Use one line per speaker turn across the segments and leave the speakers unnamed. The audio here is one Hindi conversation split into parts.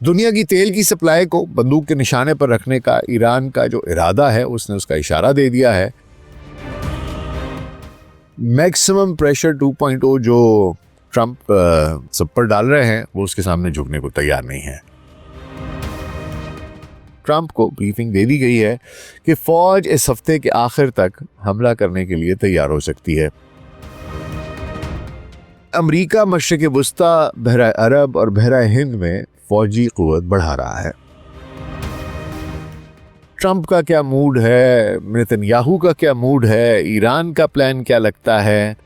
दुनिया की तेल की सप्लाई को बंदूक के निशाने पर रखने का ईरान का जो इरादा है उसने उसका इशारा दे दिया है। मैक्सिमम प्रेशर 2.0 जो ट्रंप सब पर डाल रहे हैं वो उसके सामने झुकने को तैयार नहीं है। ट्रंप को ब्रीफिंग दे दी गई है कि फौज इस हफ्ते के आखिर तक हमला करने के लिए तैयार हो सकती है। अमेरिका मशरिक़ वुस्ता, बहरा अरब और बहरा हिंद में फौजी कुव्वत बढ़ा रहा है। ट्रंप का क्या मूड है, नेतन्याहू का क्या मूड है, ईरान का प्लान क्या लगता है,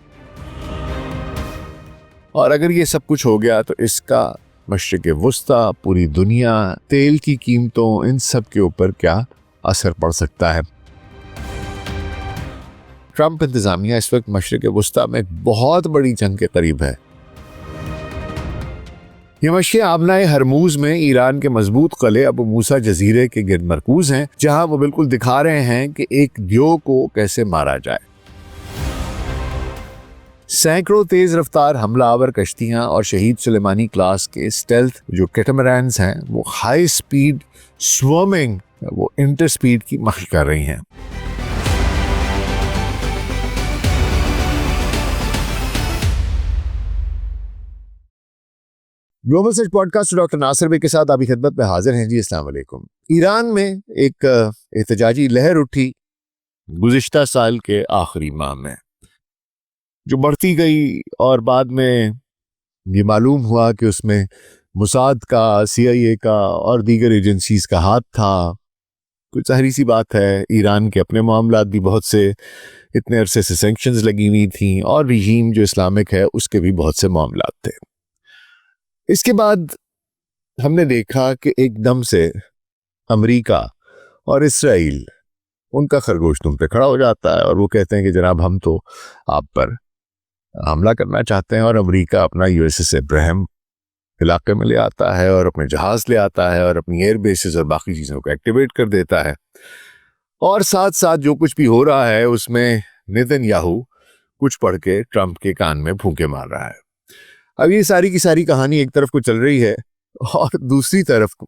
और अगर ये सब कुछ हो गया तो इसका मशरिक़ वुस्ता, पूरी दुनिया, तेल की कीमतों, इन सब के ऊपर क्या असर पड़ सकता है। ट्रंप इंतजामिया इस वक्त मशरिक़ वुस्ता में एक बहुत बड़ी जंग के करीब है। ये मशक़ें आबनाए हरमूज में ईरान के मजबूत किले अबू मूसा जजीरे के गिर्द मरकूज हैं, जहां वो बिल्कुल दिखा रहे हैं कि एक दियो को कैसे मारा जाए। सैकड़ों तेज रफ्तार हमलावर कश्तियां और शहीद सुलेमानी क्लास के स्टेल्थ जो कैटामरान्स हैं वो हाई स्पीड स्वर्मिंग, वो इंटर स्पीड की मशक़ कर रही हैं। Global Sach podcast doctor Nasir भाई के साथ आपकी खिदमत में हाजिर हैं जी। अस्सलाम वालेकुम। ईरान में एक एहतजाजी लहर उठी गुज़िश्ता साल के आखिरी माह में, जो बढ़ती गई और बाद में ये मालूम हुआ कि उसमें मुसाद का, CIA का और दीगर एजेंसीज का हाथ था। कुछ ज़ाहिर सी बात है, ईरान के अपने मामलात भी बहुत से इतने अरसे से सैंक्शंस लगी हुई थी और रजीम जो इस्लामिक है उसके भी बहुत से मामलात थे। इसके बाद हमने देखा कि एकदम से अमेरिका और इसराइल, उनका खरगोश तुम पे खड़ा हो जाता है और वो कहते हैं कि जनाब हम तो आप पर हमला करना चाहते हैं, और अमेरिका अपना USS इब्राहिम इलाके में ले आता है और अपने जहाज ले आता है और अपनी एयर बेसिस और बाकी चीज़ों को एक्टिवेट कर देता है। और साथ साथ जो कुछ भी हो रहा है उसमें नेतन्याहू कुछ पढ़ के ट्रंप के कान में फूंके मार रहा है। अब ये सारी की सारी कहानी एक तरफ को चल रही है और दूसरी तरफ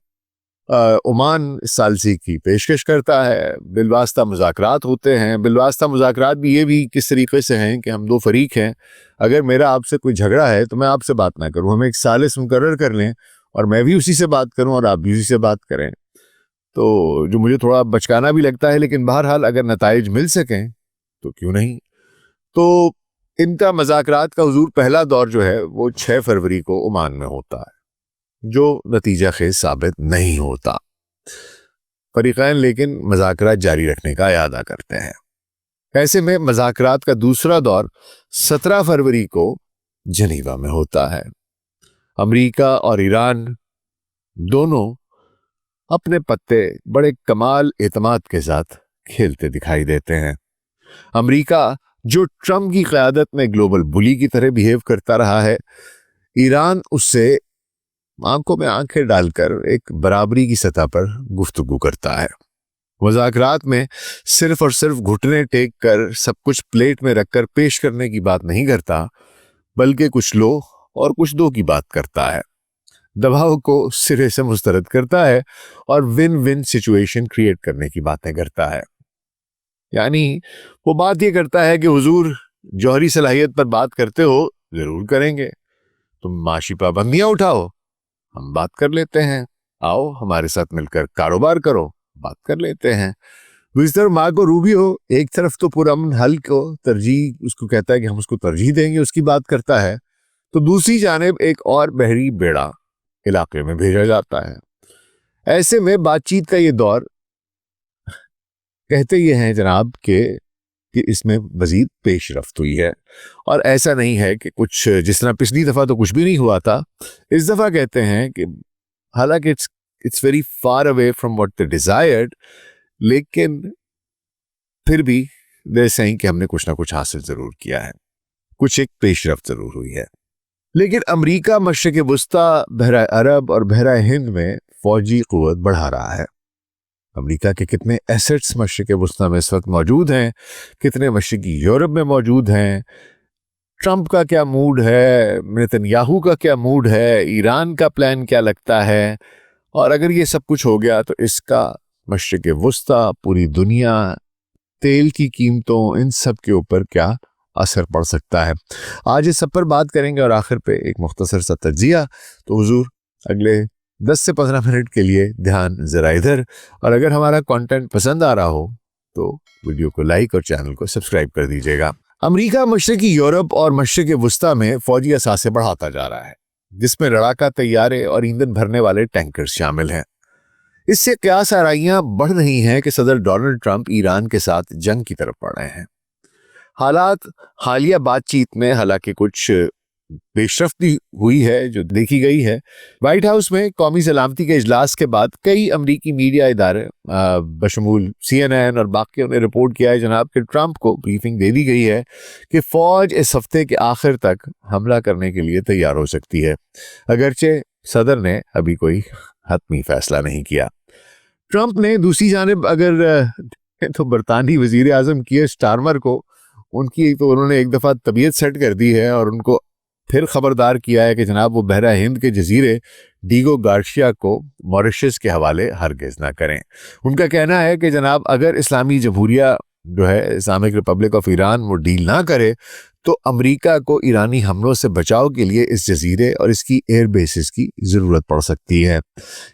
ओमान इस सालसी की पेशकश करता है। बिलवास्ता मुज़ाकरात होते हैं। बिलवास्ता मुज़ाकरात भी ये भी किस तरीके से हैं कि हम दो फरीक हैं, अगर मेरा आपसे कोई झगड़ा है तो मैं आपसे बात ना करूं, हम एक सालिस मुकर्रर कर लें और मैं भी उसी से बात करूं और आप भी उसी से बात करें। तो जो मुझे थोड़ा बचकाना भी लगता है, लेकिन बहरहाल अगर नताइज मिल सकें तो क्यों नहीं। तो इनका मुज़ाकरात का हुजूर पहला दौर जो है वो 6 फरवरी को ओमान में होता है, जो नतीजा खेज साबित नहीं होता। फरीक़ैन लेकिन मुज़ाकरात जारी रखने का इरादा करते हैं। ऐसे में मुज़ाकरात का दूसरा दौर 17 फरवरी को जनीवा में होता है। अमेरिका और ईरान दोनों अपने पत्ते बड़े कमाल एतमाद के साथ खेलते दिखाई देते हैं। अमेरिका जो ट्रंप की क़यादत में ग्लोबल बुली की तरह बिहेव करता रहा है, ईरान उससे आंखों में आंखें डालकर एक बराबरी की सतह पर गुफ्तगू करता है। मुज़ाकरात में सिर्फ और सिर्फ घुटने टेक कर सब कुछ प्लेट में रखकर पेश करने की बात नहीं करता, बल्कि कुछ लो और कुछ दो की बात करता है। दबाव को सिरे से मुस्तरद करता है और विन विन सिचुएशन क्रिएट करने की बातें करता है। यानी वो बात ये करता है कि हुजूर जौहरी सलाहियत पर बात करते हो, जरूर करेंगे। तुम माशी पाबंदियां उठाओ, हम बात कर लेते हैं। आओ हमारे साथ मिलकर कारोबार करो, बात कर लेते हैं। दूसरी तरफ मार्को रूबियो एक तरफ तो पुरअमन हल को तरजीह, उसको कहता है कि हम उसको तरजीह देंगे, उसकी बात करता है, तो दूसरी जानिब एक और बहरी बेड़ा इलाके में भेजा जाता है। ऐसे में बातचीत का ये दौर कहते ये हैं जनाब कि इसमें मजीद पेशरफ्त हुई है, और ऐसा नहीं है कि कुछ जिस तरह पिछली दफा तो कुछ भी नहीं हुआ था, इस दफा कहते हैं कि हालांकि it's very far away from what they desired, लेकिन फिर भी दे सही कि हमने कुछ ना कुछ हासिल जरूर किया है, कुछ एक पेशरफ्त जरूर हुई है। लेकिन अमेरिका मशरिक़ वुस्ता, बहरा अरब और बहरा हिंद में फौजी कुव्वत बढ़ा रहा है। अमेरिका के कितने एसेट्स मशरिक़ वुस्ता में इस वक्त मौजूद हैं, कितने मशरिक़ी यूरोप में मौजूद हैं, ट्रंप का क्या मूड है, नेतन्याहू का क्या मूड है, ईरान का प्लान क्या लगता है, और अगर ये सब कुछ हो गया तो इसका मशरिक़ वुस्ता, पूरी दुनिया, तेल की कीमतों, इन सब के ऊपर क्या असर पड़ सकता है। आज इस सब पर बात करेंगे और आखिर पे एक मुख्तसर सा तज्जिया। तो हुजूर अगले 10 से 15 मिनट के लिए ध्यान ज़रा इधर, और अगर हमारा कंटेंट पसंद आ रहा हो तो वीडियो को लाइक और चैनल को सब्सक्राइब कर दीजिएगा। अमेरिका मशरिकी यूरोप और मशरिक़ वुस्ता में फौजी असासे बढ़ाता जा रहा है, जिसमें लड़ाका तैयारे और ईंधन भरने वाले टैंकर्स शामिल हैं। इससे क़यास आराइयां बढ़ रही हैं कि सदर डोनाल्ड ट्रंप ईरान के साथ जंग की तरफ बढ़ रहे हैं। हालात हालिया बातचीत में हालांकि कुछ पेशरफ्ती हुई है जो देखी गई है। व्हाइट हाउस में कौमी सलामती के इजलास के बाद कई अमरीकी मीडिया इदारे बशमूल CNN और बाकियों ने रिपोर्ट किया है जनाब कि ट्रंप को ब्रीफिंग दे दी गई है कि फौज इस हफ्ते के आखिर तक हमला करने के लिए तैयार हो सकती है, अगरचे सदर ने अभी कोई हतमी फैसला नहीं किया। ट्रंप ने दूसरी जानिब अगर तो बरतानी वजीर आजम कियर स्टारमर को उनकी तो उन्होंने एक दफ़ा तबीयत सेट कर दी है और उनको फिर खबरदार किया है कि जनाब वो बहरा हिंद के जजीरे डीगो गार्शिया को मॉरिशस के हवाले हरगिज़ ना करें। उनका कहना है कि जनाब अगर इस्लामी जमहूरिया जो है इस्लामिक रिपब्लिक ऑफ ईरान वो डील ना करे तो अमेरिका को ईरानी हमलों से बचाव के लिए इस जजीरे और इसकी एयर बेसिस की ज़रूरत पड़ सकती है।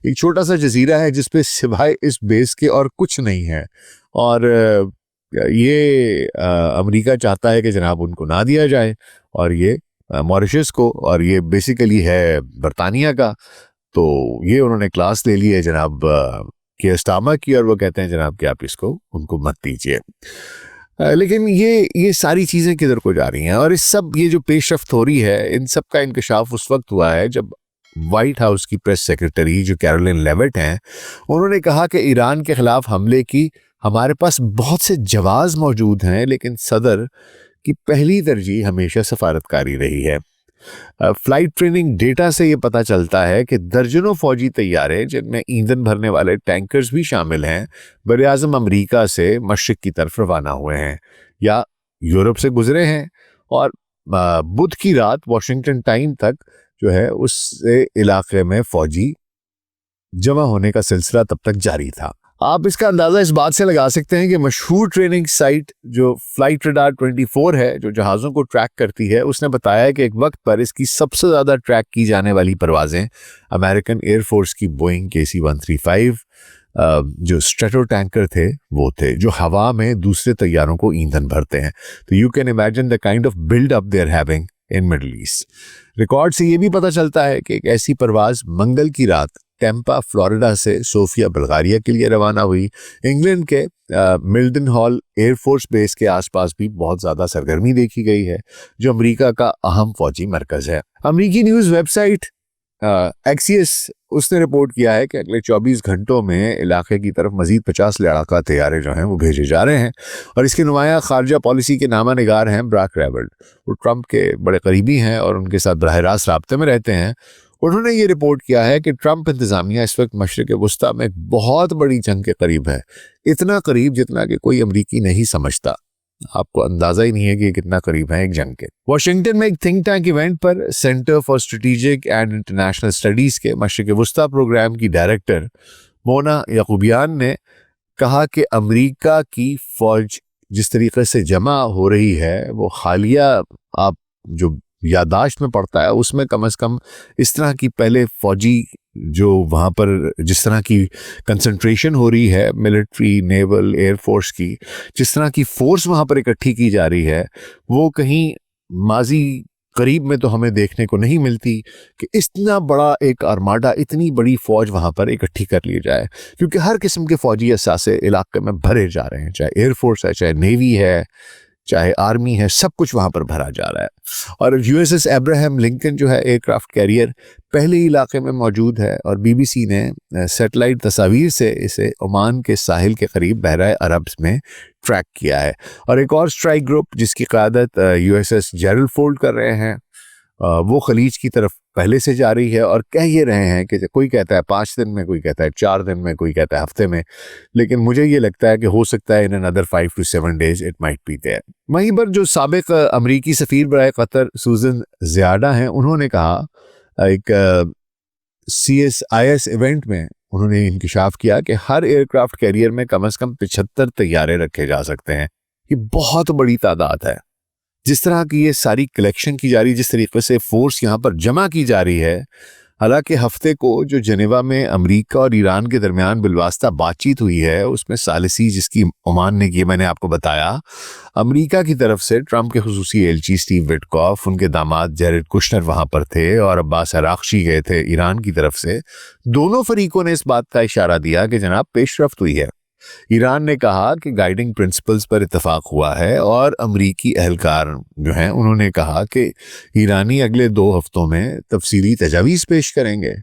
एक छोटा सा जजीरा है जिसपे सिवाय इस बेस के और कुछ नहीं है, और ये अमेरिका चाहता है कि जनाब उनको ना दिया जाए, और ये मॉरिशस को, और ये बेसिकली है बरतानिया का। तो ये उन्होंने क्लास ले ली है जनाब कियर स्टारमर की, और वो कहते हैं जनाब कि आप इसको उनको मत दीजिए। लेकिन ये सारी चीज़ें किधर को जा रही हैं, और इस सब ये जो पेशरफ्त हो रही है इन सब का इंकशाफ उस वक्त हुआ है जब व्हाइट हाउस की प्रेस सेक्रेटरी जो कैरोलिन लेविट हैं, उन्होंने कहा कि ईरान के खिलाफ हमले की हमारे पास बहुत से जवाब मौजूद हैं, लेकिन सदर की पहली तरजीह हमेशा सफारतकारी रही है। फ्लाइट ट्रेनिंग डेटा से ये पता चलता है कि दर्जनों फौजी तैयारे जिनमें ईंधन भरने वाले टैंकर्स भी शामिल हैं बरआज़म अमेरिका से मशरिक की तरफ रवाना हुए हैं या यूरोप से गुजरे हैं, और बुध की रात वॉशिंगटन टाइम तक जो है उस इलाके में फौजी जमा होने का सिलसिला तब तक जारी था। आप इसका अंदाज़ा इस बात से लगा सकते हैं कि मशहूर ट्रेनिंग साइट जो फ्लाइट रडार 24 है जो जहाज़ों को ट्रैक करती है, उसने बताया कि एक वक्त पर इसकी सबसे ज़्यादा ट्रैक की जाने वाली परवाज़ें अमेरिकन एयरफोर्स की बोइंग KC-135 जो स्ट्रेटो टैंकर थे वो थे, जो हवा में दूसरे तैयारों को ईंधन भरते हैं। तो you can imagine the kind of build up they are having in Middle East. Record से ये भी पता चलता है कि एक ऐसी परवाज़ मंगल की रात टेम्पा फ्लोरिडा से सोफिया बल्गारिया के लिए रवाना हुई। इंग्लैंड के मिल्टन हॉल एयरफोर्स बेस के आसपास भी बहुत ज़्यादा सरगर्मी देखी गई है, जो अमेरिका का अहम फौजी मरकज़ है। अमेरिकी न्यूज़ वेबसाइट एक्सियस उसने रिपोर्ट किया है कि अगले 24 घंटों में इलाके की तरफ मजीद 50 लड़ाका तैयारे जो हैं वो भेजे जा रहे हैं, और इसके नुमाया खारजा पॉलिसी के नामा निगार हैं ब्राक रेबर्ट। वो ट्रंप के बड़े करीबी हैं और उनके साथ बराह रास्त राब्ते में रहते हैं। उन्होंने ये रिपोर्ट किया है कि ट्रंप इंतज़ामिया इस वक्त मशरिक़ वुस्ता में एक बहुत बड़ी जंग के करीब है, इतना करीब जितना कि कोई अमरीकी नहीं समझता। आपको अंदाज़ा ही नहीं है कि कितना करीब है एक जंग के। वॉशिंगटन में एक थिंक टैंक इवेंट पर centre for strategic and international studies के मशरिक़ वुस्ता प्रोग्राम की डायरेक्टर मोना याकूबियान ने कहा कि अमरीका की फ़ौज जिस तरीके से जमा हो रही है वो हालिया आप जो यादाश्त में पड़ता है उसमें कम से कम इस तरह की पहले फौजी जो वहाँ पर जिस तरह की कंसंट्रेशन हो रही है मिलिट्री नेवल एयरफोर्स की, जिस तरह की फोर्स वहाँ पर इकट्ठी की जा रही है वो कहीं माजी करीब में तो हमें देखने को नहीं मिलती कि इतना बड़ा एक आर्माडा, इतनी बड़ी फौज वहाँ पर इकट्ठी कर ली जाए, क्योंकि हर किस्म के फौजी असासे इलाके में भरे जा रहे हैं, चाहे एयरफोर्स है, चाहे नेवी है, चाहे आर्मी है, सब कुछ वहाँ पर भरा जा रहा है। और USS अब्राहम लिंकन जो है एयरक्राफ्ट कैरियर पहले इलाके में मौजूद है, और BBC ने सैटेलाइट तस्वीर से इसे ओमान के साहिल के करीब बहरा अरब में ट्रैक किया है। और एक और स्ट्राइक ग्रुप जिसकी क़यादत USS जेरल्ड फोर्ड कर रहे हैं, वो खलीज की तरफ पहले से जा रही है, और कह ये रहे हैं कि कोई कहता है 5 दिन में, कोई कहता है 4 दिन में, कोई कहता है हफ्ते में, लेकिन मुझे ये लगता है कि हो सकता है in another 5 to 7 days it might be there. वहीं पर जो साबिक अमरीकी सफ़ीर बराए क़तर सूजन ज़ियादा हैं, उन्होंने कहा एक CSIS इवेंट में उन्होंने इंकिशाफ किया कि हर एयरक्राफ्ट कैरियर में कम से कम 75 तैयारे रखे जा सकते हैं। ये बहुत बड़ी तादाद है। जिस तरह की ये सारी कलेक्शन की जा रही, जिस तरीके से फोर्स यहाँ पर जमा की जा रही है, हालांकि हफ्ते को जो जेनेवा में अमेरिका और ईरान के दरमियान बिलवास्ता बातचीत हुई है उसमें सालिसी जिसकी ओमान ने की, मैंने आपको बताया, अमेरिका की तरफ से ट्रंप के खुसूसी एलची स्टीव विटकॉफ, उनके दामाद जेरेड कुशनर वहां पर थे और अब्बास अरागची गए थे ईरान की तरफ से। दोनों फरीकों ने इस बात का इशारा दिया कि जनाब पेशरफ्त हुई है। ईरान ने कहा कि गाइडिंग प्रिंसिपल्स पर इत्तेफाक हुआ है और अमरीकी एहलकार जो हैं उन्होंने कहा कि ईरानी अगले 2 हफ्तों में तफसीली तजावीज़ पेश करेंगे।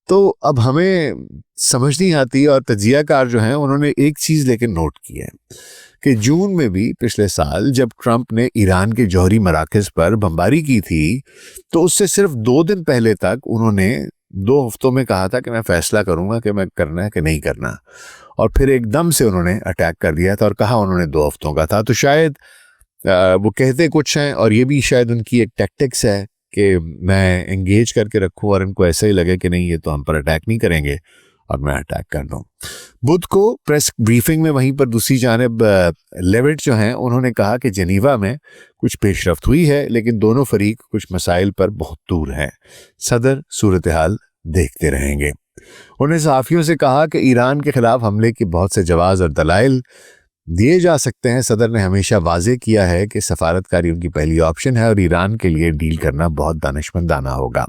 तो अब हमें समझ नहीं आती, और तजियाकार जो हैं उन्होंने एक चीज़ लेकिन नोट की है कि जून में भी पिछले साल जब ट्रंप ने ईरान के जौहरी मराकज़ पर बमबारी की थी, तो उससे सिर्फ 2 दिन पहले तक उन्होंने 2 हफ्तों में कहा था कि मैं फैसला करूंगा कि मैं करना है कि नहीं करना, और फिर एकदम से उन्होंने अटैक कर दिया था और कहा उन्होंने 2 हफ्तों का था। तो शायद वो कहते कुछ हैं और ये भी शायद उनकी एक टैक्टिक्स है कि मैं एंगेज करके रखूं और इनको ऐसा ही लगे कि नहीं ये तो हम पर अटैक नहीं करेंगे और मैं अटैक कर दूं। बुध को प्रेस ब्रीफिंग में वहीं पर दूसरी जानिब लेविट जो हैं उन्होंने कहा कि जेनीवा में कुछ पेशरफ्त हुई है लेकिन दोनों फरीक कुछ मसाइल पर बहुत दूर हैं। सदर सूरत हाल देखते रहेंगे। उन्होंने सहाफ़ियों से कहा कि ईरान के खिलाफ हमले के बहुत से जवाज़ और दलाइल दिए जा सकते हैं। सदर ने हमेशा वाजे किया है कि सफारतकारी उनकी पहली ऑप्शन है और ईरान के लिए डील करना बहुत दानिशमंदाना होगा।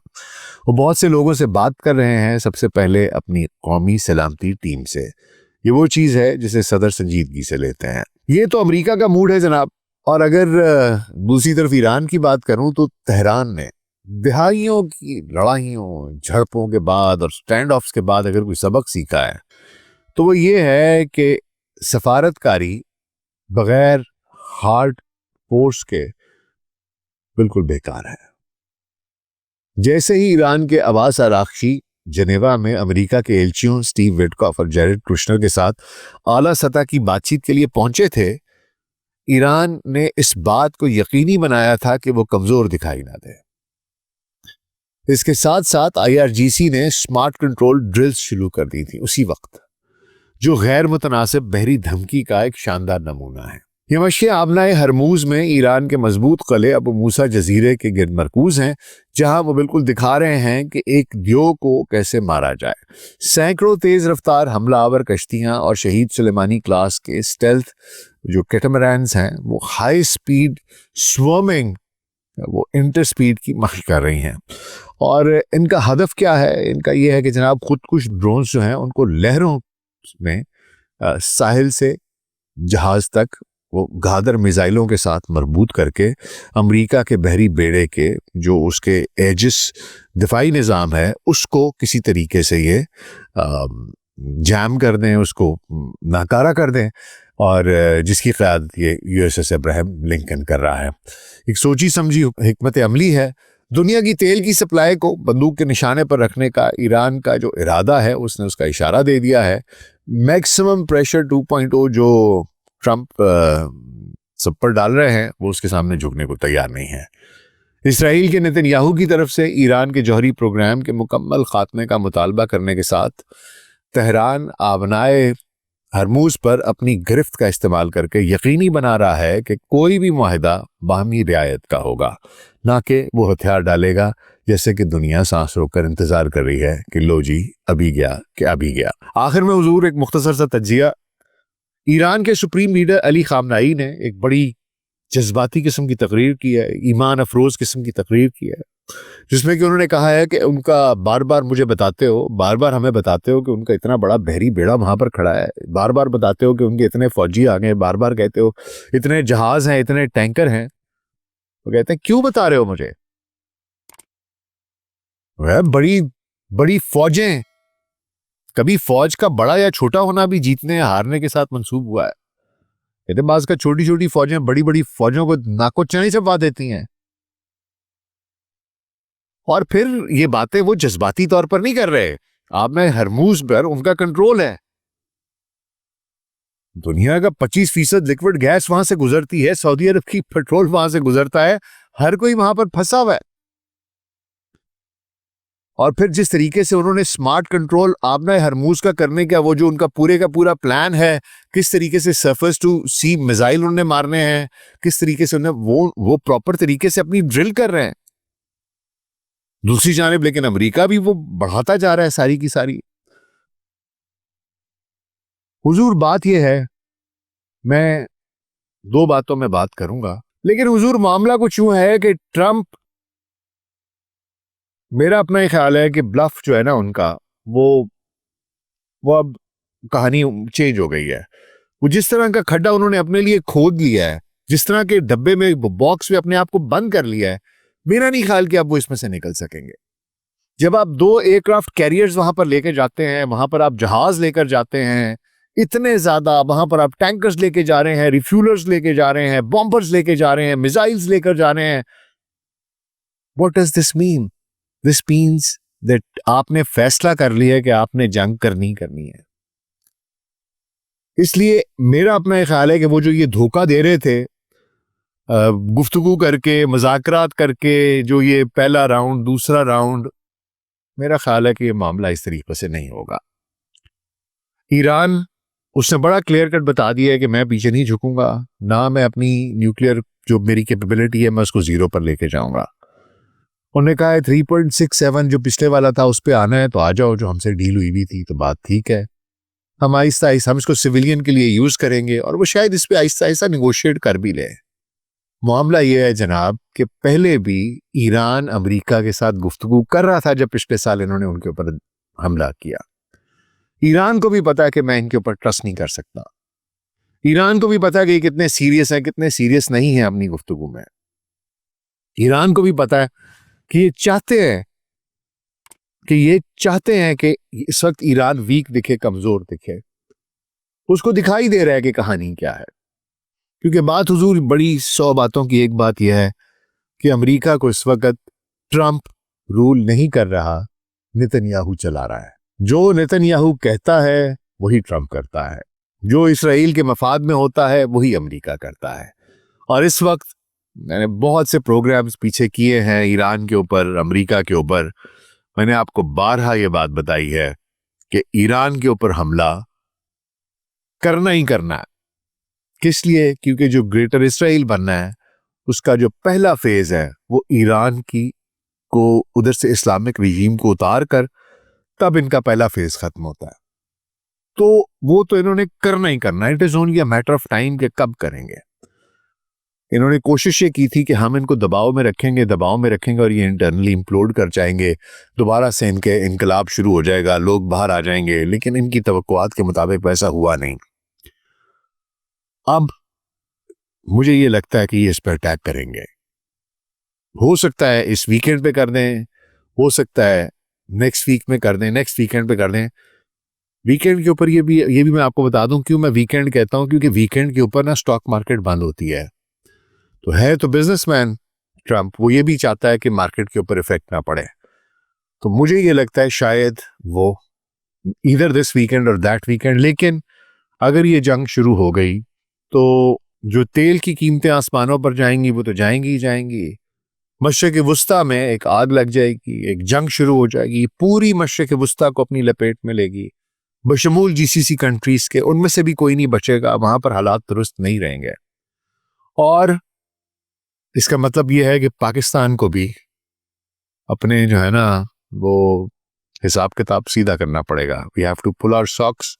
वो बहुत से लोगों से बात कर रहे हैं, सबसे पहले अपनी कौमी सलामती टीम से। ये वो चीज़ है जिसे सदर संजीदगी से लेते हैं। ये तो अमेरिका का मूड है जनाब। और अगर दूसरी तरफ ईरान की बात करूं तो तेहरान ने दिहाइयों की लड़ाइयों, झड़पों के बाद और स्टैंड ऑफ्स के बाद अगर कोई सबक सीखा है तो वो ये है कि सफारतकारी बगैर हार्ड फोर्स के बिल्कुल बेकार है। जैसे ही ईरान के अब्बास अरागची जेनेवा में अमेरिका के एलचियों स्टीव विटकॉफ और जेरेड कुशनर के साथ आला सतह की बातचीत के लिए पहुंचे थे, ईरान ने इस बात को यकीनी बनाया था कि वो कमजोर दिखाई ना दे। इसके साथ साथ IRGC ने स्मार्ट कंट्रोल ड्रिल्स शुरू कर दी थी उसी वक्त, जो गैर मुतनासिब बहरी धमकी का एक शानदार नमूना है। ये मशक़ें आबनाए हरमूज में ईरान के मजबूत किले अबू मूसा जजीरे के गिर्द मरकूज हैं, जहां वो बिल्कुल दिखा रहे हैं कि एक दियो को कैसे मारा जाए। सैकड़ों तेज रफ्तार हमलावर कश्तियां और शहीद सुलेमानी क्लास के स्टेल्थ जो कैटामरान्स हैं वो हाई स्पीड स्वर्मिंग, वो इंटर स्पीड की मशक़ कर रही हैं। और इनका हदफ क्या है? इनका ये है कि जनाब खुदकुश ड्रोन्स जो हैं उनको लहरों में साहिल से जहाज तक वो गादर मिसाइलों के साथ मरबूत करके अमेरिका के बहरी बेड़े के जो उसके एजिस दिफाई निज़ाम है उसको किसी तरीके से ये जैम कर दें, उसको नाकारा कर दें, और जिसकी क़यादत ये USS अब्राहम लिंकन कर रहा है। एक सोची समझी हिकमत अमली है। दुनिया की तेल की सप्लाई को बंदूक के निशाने पर रखने का ईरान का जो इरादा है उसने उसका इशारा दे दिया है। मैक्सिमम प्रेशर 2.0 जो ट्रंप सब पर डाल रहे हैं वो उसके सामने झुकने को तैयार नहीं है। इसराइल के नेतन्याहू की तरफ से ईरान के जौहरी प्रोग्राम के मुकम्मल खात्मे का मुतालबा करने के साथ तेहरान आबनाए हरमूज पर अपनी गिरफ्त का इस्तेमाल करके यकीनी बना रहा है कि कोई भी मुआहिदा बाहमी रियायत का होगा, ना कि वो हथियार डालेगा जैसे कि दुनिया सांस रोककर इंतजार कर रही है कि लो जी अभी गया कि अभी गया। आखिर में हुजूर एक मुख्तसर सा तज्जिया। ईरान के सुप्रीम लीडर अली खामनाई ने एक बड़ी जज्बाती किस्म की तकरीर की है, ईमान अफरोज किस्म की तकरीर की है, जिसमें कि उन्होंने कहा है कि उनका बार बार मुझे बताते हो, बार बार हमें बताते हो कि उनका इतना बड़ा बहरी बेड़ा वहां पर खड़ा है, बार बार बताते हो कि उनके इतने फौजी आ गए, बार बार कहते हो इतने जहाज हैं, इतने टैंकर हैं। वो कहते हैं क्यों बता रहे हो मुझे? वह बड़ी बड़ी फौजें, कभी फौज का बड़ा या छोटा होना भी जीतने या हारने के साथ मंसूब हुआ है। कहते बाज का छोटी छोटी फौजें बड़ी बड़ी फौजों को नाको चने चबा देती हैं। और फिर ये बातें वो जज्बाती तौर पर नहीं कर रहे। आप में हरमूज पर उनका कंट्रोल है। दुनिया का 25% लिक्विड गैस वहां से गुजरती है, सऊदी अरब की पेट्रोल वहां से गुजरता है, हर कोई वहां पर फंसा हुआ है। और फिर जिस तरीके से उन्होंने स्मार्ट कंट्रोल आबना हरमूज का करने का वो जो उनका पूरे का पूरा प्लान है, किस तरीके से सरफेस टू सी मिसाइल उन्होंने मारने हैं, किस तरीके से उन्हें वो प्रॉपर तरीके से अपनी ड्रिल कर रहे हैं। दूसरी जानिब लेकिन अमेरिका भी वो बढ़ाता जा रहा है सारी की सारी। हुजूर बात यह है, मैं दो बातों में बात करूंगा, लेकिन हुजूर मामला कुछ यूं है कि ट्रंप, मेरा अपना ही ख्याल है कि ब्लफ जो है ना उनका, वो अब कहानी चेंज हो गई है। वो जिस तरह का खड्डा उन्होंने अपने लिए खोद लिया है, जिस तरह के डब्बे में बॉक्स में अपने आप को बंद कर लिया है, मेरा नहीं ख्याल कि आप वो इसमें से निकल सकेंगे। जब आप 2 एयरक्राफ्ट कैरियर्स वहां पर लेकर जाते हैं, वहां पर आप जहाज लेकर जाते हैं, इतने ज्यादा वहां पर आप टैंकर्स लेके जा रहे हैं, रिफ्यूलर्स लेके जा रहे हैं, बॉम्बर्स लेके जा रहे हैं, मिसाइल्स लेकर जा रहे हैं, what does this mean? This means that आपने फैसला कर लिया है कि आपने जंग करनी है। इसलिए मेरा अपना ख्याल है कि वो जो ये धोखा दे रहे थे, गुफ्तगू करके, मुज़ाकरात करके, जो ये पहला राउंड, दूसरा राउंड, मेरा ख्याल है कि ये मामला इस तरीके से नहीं होगा। ईरान, उसने बड़ा क्लियर कट बता दिया है कि मैं पीछे नहीं झुकूंगा, ना मैं अपनी न्यूक्लियर जो मेरी कैपेबिलिटी है मैं उसको जीरो पर लेके जाऊंगा। उन्होंने कहा है 3.67 जो पिछले वाला था उस पर आना है तो आ जाओ, जो हमसे डील हुई भी थी तो बात ठीक है, हम आहिस्ता आहिस्ता हम इसको सिविलियन के लिए यूज करेंगे और वो शायद इस पर आहिस्ता आहिस्ता निगोशिएट कर भी ले। मामला यह है जनाब कि पहले भी ईरान अमेरिका के साथ गुफ्तगू कर रहा था जब पिछले साल इन्होंने उनके ऊपर हमला किया। ईरान को भी पता है कि मैं इनके ऊपर ट्रस्ट नहीं कर सकता। ईरान को भी पता है कि कितने सीरियस हैं, कितने सीरियस नहीं है अपनी गुफ्तगू में। ईरान को भी पता है कि ये चाहते हैं कि इस वक्त ईरान वीक दिखे, कमजोर दिखे। उसको दिखाई दे रहा है कि कहानी क्या है, क्योंकि बात हुजूर बड़ी 100 बातों की एक बात यह है कि अमेरिका को इस वक्त ट्रंप रूल नहीं कर रहा, नेतन्याहू चला रहा है। जो नेतन्याहू कहता है वही ट्रंप करता है, जो इसराइल के मफाद में होता है वही अमेरिका करता है। और इस वक्त मैंने बहुत से प्रोग्राम्स पीछे किए हैं ईरान के ऊपर, अमेरिका के ऊपर। मैंने आपको बारहा ये बात बताई है कि ईरान के ऊपर हमला करना ही करना है। किस लिए? क्योंकि जो ग्रेटर इसराइल बनना है उसका जो पहला फेज है वो ईरान की को उधर से इस्लामिक रिजीम को उतार कर तब इनका पहला फेज खत्म होता है। तो वो तो इन्होंने करना ही करना है। It is only a matter of time कि कब करेंगे। इन्होंने कोशिश ये की थी कि हम इनको दबाव में रखेंगे और ये इंटरनली इम्प्लोड कर जाएंगे, दोबारा से इनके इनकलाब शुरू हो जाएगा, लोग बाहर आ जाएंगे, लेकिन इनकी तवक्कुआत के मुताबिक वैसा हुआ नहीं। अब मुझे ये लगता है कि ये इस पर अटैक करेंगे। हो सकता है इस वीकेंड पे कर दें, हो सकता है नेक्स्ट वीक में कर दें, नेक्स्ट वीकेंड पे कर दें। वीकेंड के ऊपर ये भी मैं आपको बता दूं क्यों मैं वीकेंड कहता हूं, क्योंकि वीकेंड के ऊपर ना स्टॉक मार्केट बंद होती है। तो है तो बिजनेसमैन ट्रंप, वो ये भी चाहता है कि मार्केट के ऊपर इफेक्ट ना पड़े। तो मुझे ये लगता है शायद वो ईदर दिस वीकेंड और दैट वीकेंड। लेकिन अगर ये जंग शुरू हो गई तो जो तेल की कीमतें आसमानों पर जाएंगी वो तो जाएंगी ही जाएंगी। मशरिक़ वुस्ता में एक आग लग जाएगी, एक जंग शुरू हो जाएगी, पूरी मशरिक़ वुस्ता को अपनी लपेट में लेगी, बशमूल जीसीसी कंट्रीज के। उनमें से भी कोई नहीं बचेगा, वहां पर हालात दुरुस्त नहीं रहेंगे। और इसका मतलब यह है कि पाकिस्तान को भी अपने जो है ना वो हिसाब किताब सीधा करना पड़ेगा। We have to pull our socks,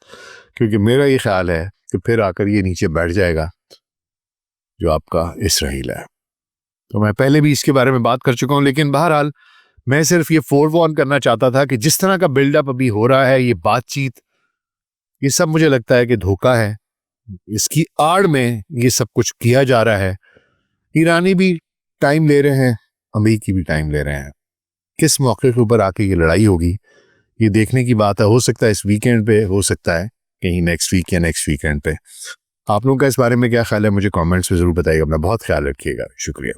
क्योंकि मेरा ये ख्याल है कि फिर आकर ये नीचे बैठ जाएगा जो आपका इसराइल है। तो मैं पहले भी इसके बारे में बात कर चुका हूं, लेकिन बहरहाल मैं सिर्फ ये फोरवॉर्न करना चाहता था कि जिस तरह का बिल्डअप अभी हो रहा है, ये बातचीत, ये सब मुझे लगता है कि धोखा है। इसकी आड़ में ये सब कुछ किया जा रहा है। ईरानी भी टाइम ले रहे हैं, अमेरिकी भी टाइम ले रहे हैं। किस मौके के ऊपर आके ये लड़ाई होगी ये देखने की बात है। हो सकता है इस वीकेंड पे, हो सकता है कहीं नेक्स्ट वीक या नेक्स्ट वीकेंड पे। आप लोगों का इस बारे में क्या ख्याल है मुझे कमेंट्स में जरूर बताइएगा। अपना बहुत ख्याल रखिएगा। शुक्रिया।